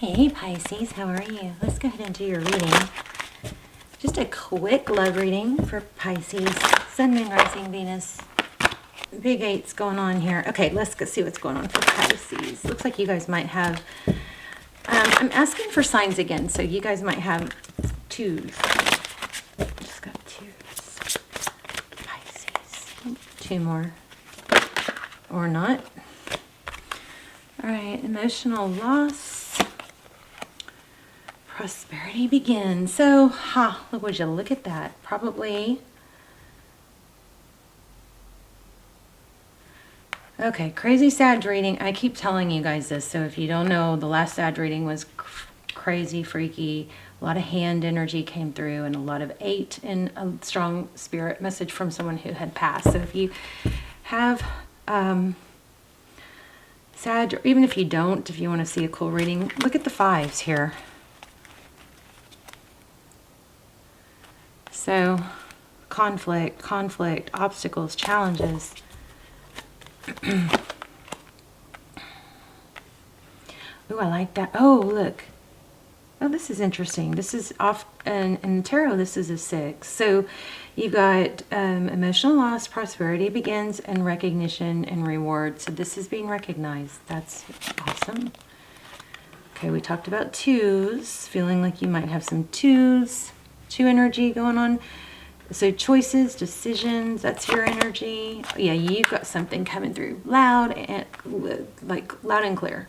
Hey Pisces, how are you? Let's go ahead and do your reading. Just a quick love reading for Pisces. Sun, Moon, Rising, Venus. Big eights going on here. Okay, let's go see what's going on for Pisces. Looks like you guys might have... I'm asking for signs again, so you guys might have twos. Just got twos. Pisces. Two more. Or not. All right, emotional loss. Prosperity begins. So, would you look at that? Probably. Okay, crazy Sag reading. I keep telling you guys this, so if you don't know, the last Sag reading was crazy, freaky. A lot of hand energy came through and a lot of 8 and a strong spirit message from someone who had passed. So if you have Sag, or even if you don't, if you want to see a cool reading, look at the 5s here. So, conflict, obstacles, challenges. Ooh, I like that. Oh, look. Oh, this is interesting. This is off, in tarot, this is a 6. So, you've got emotional loss, prosperity begins, and recognition and reward. So, this is being recognized. That's awesome. Okay, we talked about 2s, feeling like you might have some 2 energy going on. So choices, decisions, that's your energy. Yeah, you've got something coming through loud and like loud and clear.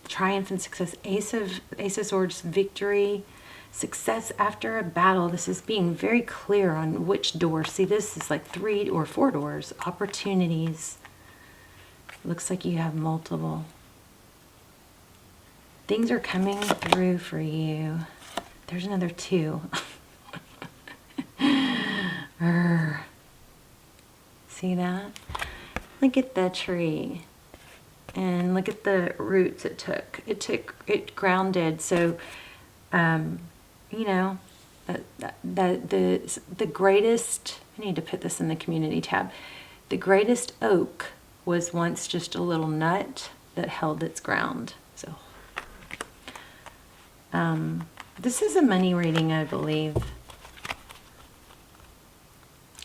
Triumph and success. Ace of Swords, victory, success after a battle. This is being very clear on which door. See, this is like 3 or 4 doors. Opportunities. Looks like you have multiple. Things are coming through for you. There's another 2. See that? Look at the tree. And look at the roots it took. It grounded. So, you know, the greatest, I need to put this in the community tab. The greatest oak was once just a little nut that held its ground. So, this is a money reading, I believe.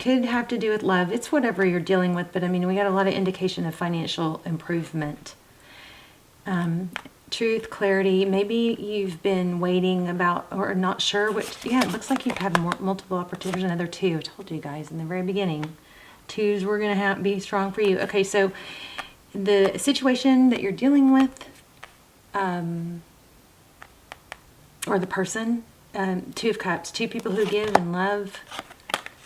Could have to do with love. It's whatever you're dealing with, but I mean, we got a lot of indication of financial improvement. Truth, clarity. Maybe you've been waiting about or not sure which. Yeah, it looks like you've had multiple opportunities. Another 2. I told you guys in the very beginning. 2s were going to be strong for you. Okay, so the situation that you're dealing with, or the person, 2 of Cups, 2 people who give and love.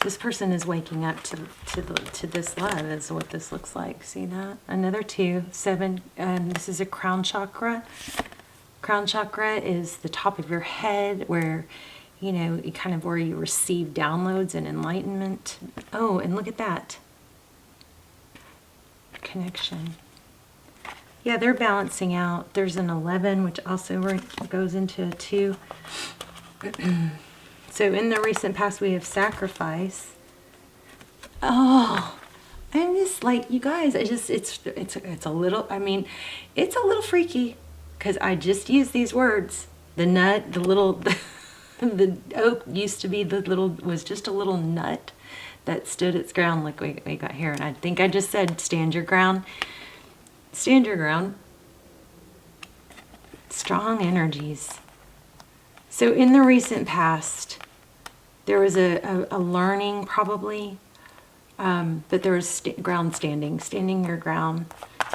This person is waking up to this love is what this looks like. See that? Another 2, 7. This is a crown chakra. Crown chakra is the top of your head where, you know, kind of where you receive downloads and enlightenment. Oh, and look at that. Connection. Yeah, they're balancing out. There's an 11, which also goes into a 2. So in the recent past, we have sacrifice. Oh, I'm just like, you guys, it's a little, I mean, it's a little freaky because I just used these words. The nut, the little, the oak used to be was just a little nut that stood its ground like we got here. And I think I just said, stand your ground. Stand your ground. Strong energies. So in the recent past, there was a learning probably, but there was standing your ground,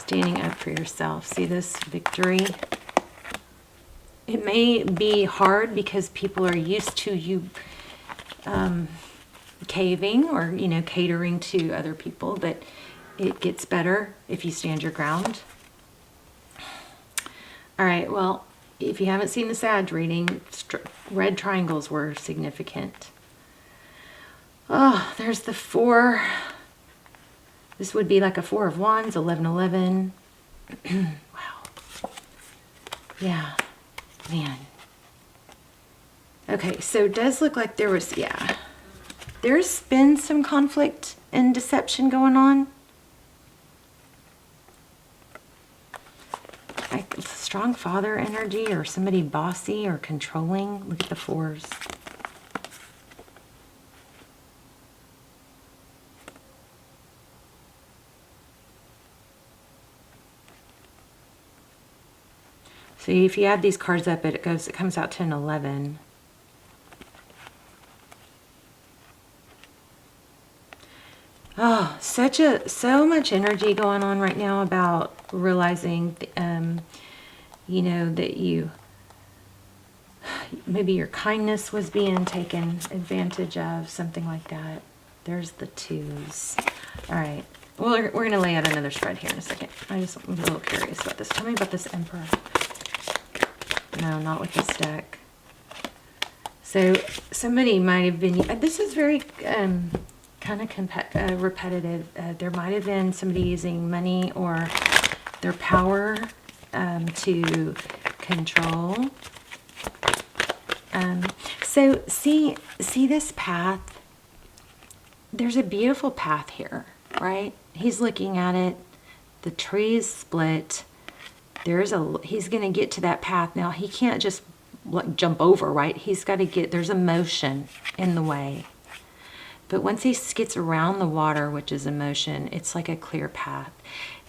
standing up for yourself. See this victory? It may be hard because people are used to you caving or, you know, catering to other people, but it gets better if you stand your ground. All right, well, if you haven't seen the Sag reading, red triangles were significant. Oh, there's the 4. This would be like a 4 of Wands, 11, 11. Wow. Yeah, man. Okay, so it does look like there was, yeah. There's been some conflict and deception going on. strong father energy or somebody bossy or controlling. Look at the fours. So if you add these cards up, it comes out to an 11. Oh, so much energy going on right now about realizing, you know, that maybe your kindness was being taken advantage of, something like that. There's the 2s. All right. Well, we're going to lay out another spread here in a second. I'm a little curious about this. Tell me about this Emperor. No, not with this deck. So somebody might have been, this is very kind of repetitive. There might have been somebody using money or their power to control. So see this path? There's a beautiful path here, right? He's looking at it. The tree is split. He's going to get to that path. Now, he can't just jump over, right? He's got to there's a motion in the way. But once he gets around the water, which is emotion, it's like a clear path.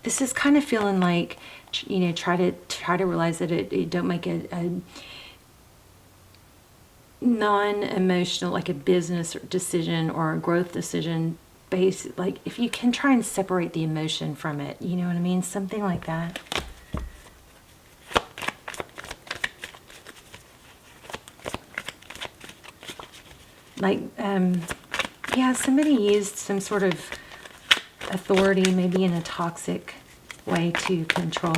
This is kind of feeling like, you know, try to realize that it don't make a non-emotional, like a business decision or a growth decision based, like if you can try and separate the emotion from it, you know what I mean? Something like that. Like, yeah, somebody used some sort of authority, maybe in a toxic way, to control.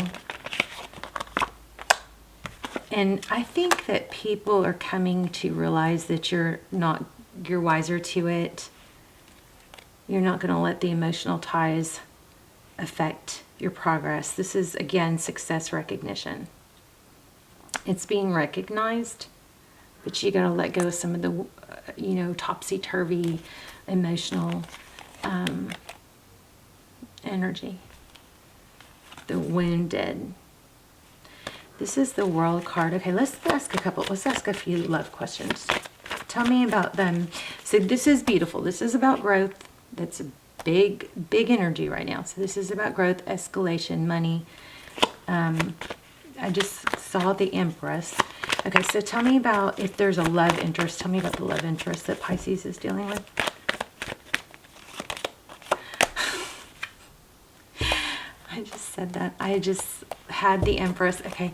And I think that people are coming to realize that you're wiser to it. You're not going to let the emotional ties affect your progress. This is, again, success recognition. It's being recognized, but you got to let go of some of the, you know, topsy-turvy emotional energy. The wounded. This is the World card. Okay, let's ask a few love questions. Tell me about them. So this is beautiful. This is about growth. That's a big energy right now. So this is about growth, escalation, money. I just saw the Empress. Okay, so tell me about if there's a love interest. Tell me about the love interest that Pisces is dealing with. I just said that. I just had the Empress. Okay.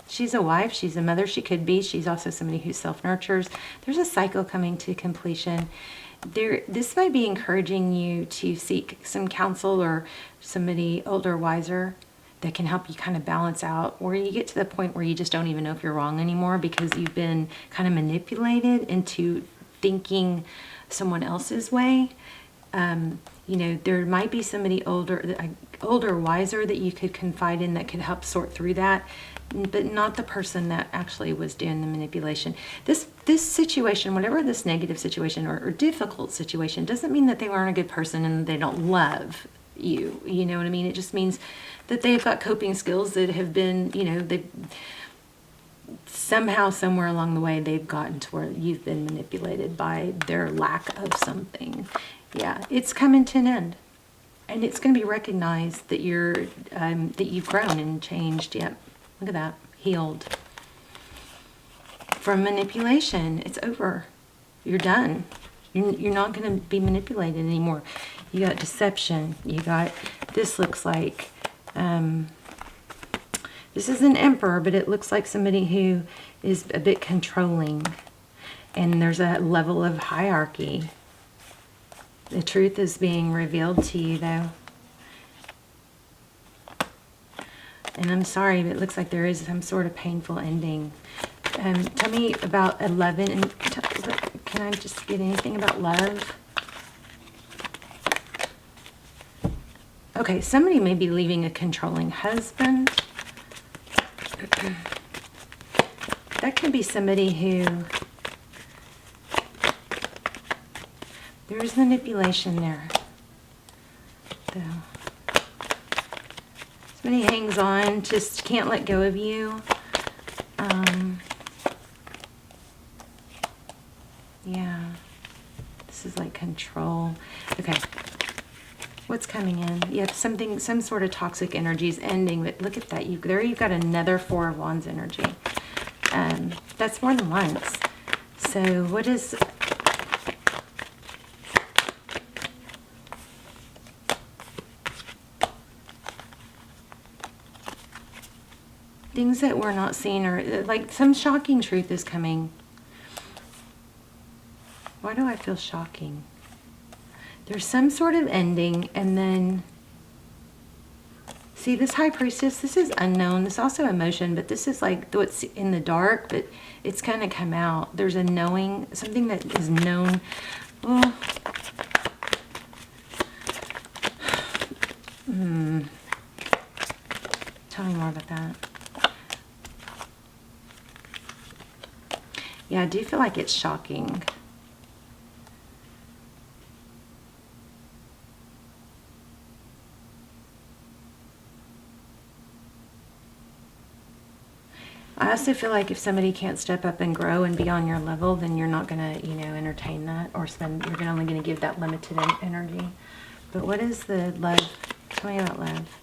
She's a wife. She's a mother. She could be. She's also somebody who self-nurtures. There's a cycle coming to completion. This might be encouraging you to seek some counsel or somebody older, wiser, that can help you kind of balance out, or you get to the point where you just don't even know if you're wrong anymore because you've been kind of manipulated into thinking someone else's way. You know, there might be somebody older, wiser that you could confide in that could help sort through that, but not the person that actually was doing the manipulation. This situation, whatever this negative situation or difficult situation, doesn't mean that they weren't a good person and they don't love you. You know what I mean? It just means that they've got coping skills that have been, you know, they somehow, somewhere along the way, they've gotten to where you've been manipulated by their lack of something. Yeah, it's coming to an end, and it's going to be recognized that that you've grown and changed. Yep, look at that, healed from manipulation. It's over. You're done. You're not going to be manipulated anymore. You got deception. You got, this looks like, this is an Emperor, but it looks like somebody who is a bit controlling. And there's a level of hierarchy. The truth is being revealed to you, though. And I'm sorry, but it looks like there is some sort of painful ending. Tell me about 11. And can I just get anything about love? Okay, somebody may be leaving a controlling husband. That could be somebody who... There's manipulation there, though. Somebody hangs on, just can't let go of you. Yeah. This is like control. Okay. What's coming in? You have something, some sort of toxic energy is ending, but look at that. There you've got another Four of Wands energy. That's more than once. So what is... Things that we're not seeing, or like some shocking truth is coming. Why do I feel shocking? There's some sort of ending, and then see this High Priestess, this is unknown. This is also emotion, but this is like what's in the dark, but it's kind of come out. There's a knowing, something that is known. Oh. Tell me more about that. Yeah, I do feel like it's shocking. I also feel like if somebody can't step up and grow and be on your level, then you're not going to, you know, entertain that or spend, you're only going to give that limited energy. But what is the love? Tell me about love.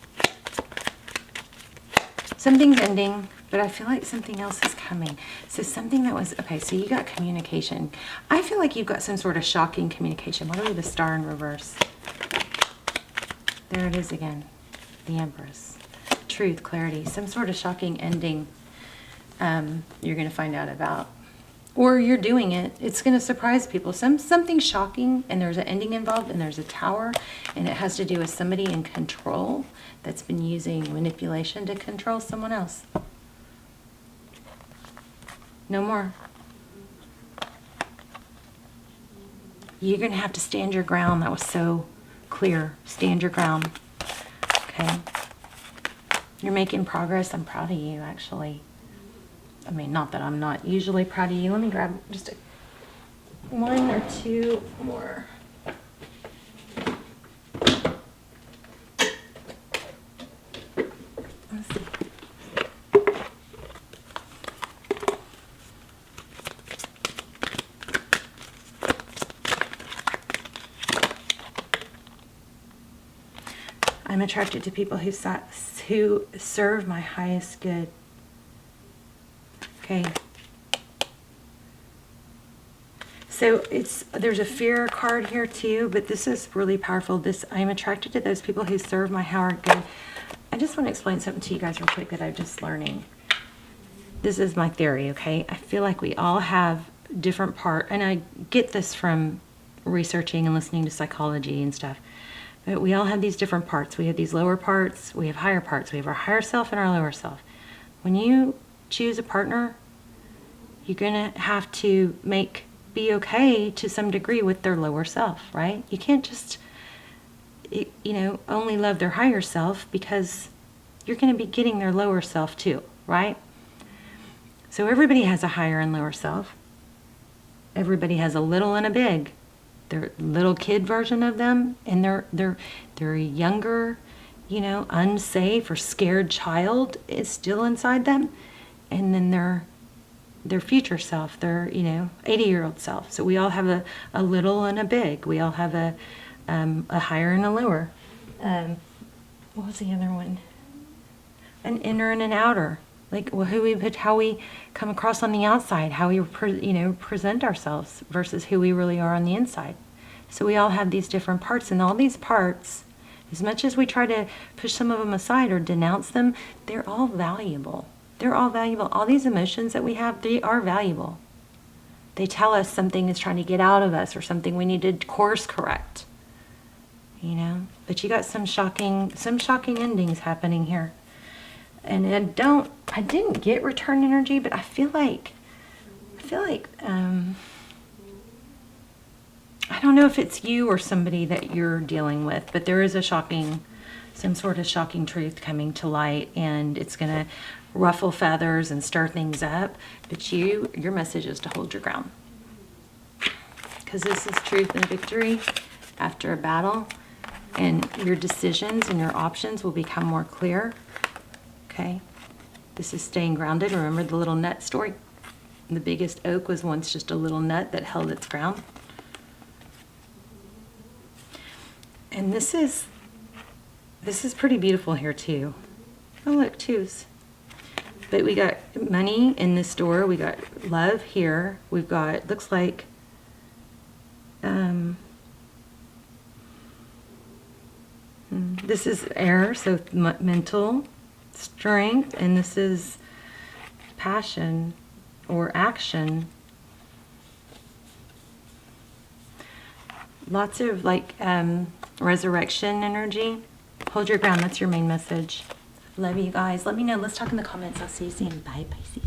Something's ending, but I feel like something else is coming. So something that was, okay, so you got communication. I feel like you've got some sort of shocking communication. What are the Star in reverse? There it is again. The Empress. Truth, clarity, some sort of shocking ending. You're going to find out about, or you're doing it. It's going to surprise people. Something shocking, and there's an ending involved, and there's a tower, and it has to do with somebody in control that's been using manipulation to control someone else. No more. You're going to have to stand your ground. That was so clear. Stand your ground. Okay. You're making progress. I'm proud of you, actually. I mean, not that I'm not usually proud of you. Let me grab just one or two more. Let's see. I'm attracted to people who serve my highest good. Okay. So there's a fear card here too, but this is really powerful. I'm attracted to those people who serve my higher good. I just want to explain something to you guys real quick that I'm just learning. This is my theory, okay? I feel like we all have different and I get this from researching and listening to psychology and stuff. But we all have these different parts. We have these lower parts, we have higher parts. We have our higher self and our lower self. When you choose a partner, you're going to have to be okay to some degree with their lower self, right? You can't just, only love their higher self, because you're going to be getting their lower self too, right? So everybody has a higher and lower self. Everybody has a little and a big. Their little kid version of them, and their younger, unsafe or scared child is still inside them. And then their future self, their 80-year-old self. So we all have a little and a big. We all have a higher and a lower. What was the other one? An inner and an outer. Like how we come across on the outside, how we present ourselves versus who we really are on the inside. So we all have these different parts, and all these parts, as much as we try to push some of them aside or denounce them, they're all valuable. They're all valuable. All these emotions that we have, they are valuable. They tell us something is trying to get out of us, or something we need to course correct. But you got some shocking endings happening here. And I didn't get return energy, but I feel like I don't know if it's you or somebody that you're dealing with, but there is some sort of shocking truth coming to light, and it's going to ruffle feathers and stir things up. But your message is to hold your ground, because this is truth and victory after a battle. and your decisions and your options will become more clear. Okay, this is staying grounded. Remember the little nut story? The biggest oak was once just a little nut that held its ground. And this is pretty beautiful here too. Oh look, twos. But we got money in this door. We got love here. We've got, looks like, this is air, so mental strength, and this is passion or action. Lots of like resurrection energy. Hold your ground. That's your main message. Love you guys. Let me know. Let's talk in the comments. I'll see you soon. Bye, Pisces.